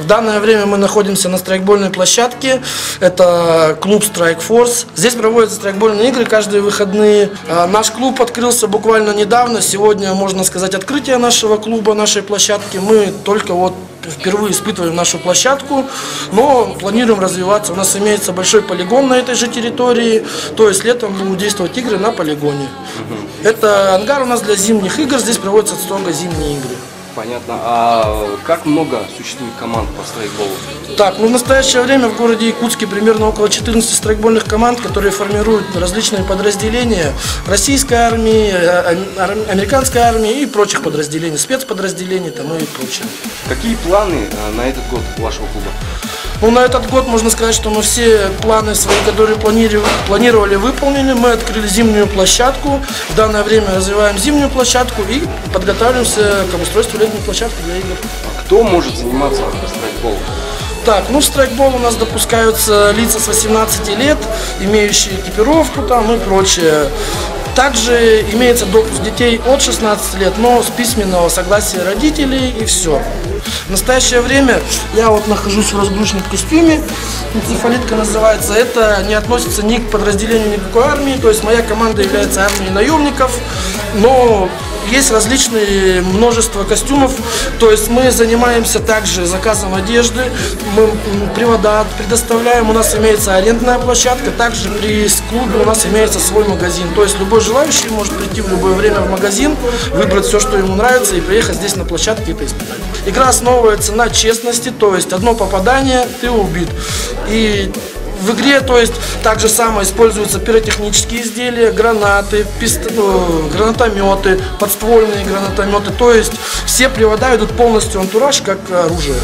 В данное время мы находимся на страйкбольной площадке. Это клуб Strike Force. Здесь проводятся страйкбольные игры каждые выходные. Наш клуб открылся буквально недавно. Сегодня, можно сказать, открытие нашего клуба, нашей площадки. Мы только вот впервые испытываем нашу площадку, но планируем развиваться. У нас имеется большой полигон на этой же территории, то есть летом будут действовать игры на полигоне. Это ангар у нас для зимних игр, здесь проводятся строго зимние игры. Понятно. А как много существует команд по страйкболу? Так, ну в настоящее время в городе Якутске примерно около 14 страйкбольных команд, которые формируют различные подразделения российской армии, американской армии и прочих подразделений, спецподразделений там и прочее. Какие планы на этот год вашего клуба? Ну, на этот год можно сказать, что мы все планы свои, которые планировали, выполнили. Мы открыли зимнюю площадку. В данное время развиваем зимнюю площадку и подготавливаемся к обустройству летней площадки для игр. А кто может заниматься страйкболом? Так, ну в страйкбол у нас допускаются лица с 18 лет, имеющие экипировку там и прочее. Также имеется допуск детей от 16 лет, но с письменного согласия родителей и все. В настоящее время я вот нахожусь в разгрузочном костюме, энцефалитка называется. Это не относится ни к подразделению никакой армии, то есть моя команда является армией наемников, но есть различные множество костюмов, то есть мы занимаемся также заказом одежды, мы привода предоставляем, у нас имеется арендная площадка, также при клубе у нас имеется свой магазин, то есть любой желающий может прийти в любое время в магазин, выбрать все, что ему нравится и приехать здесь на площадке это испытать. Игра основывается на честности, то есть одно попадание, ты убит. И в игре, то есть, так же самое используются пиротехнические изделия, гранаты, гранатометы, подствольные гранатометы. То есть, все привода идут полностью антураж как оружие.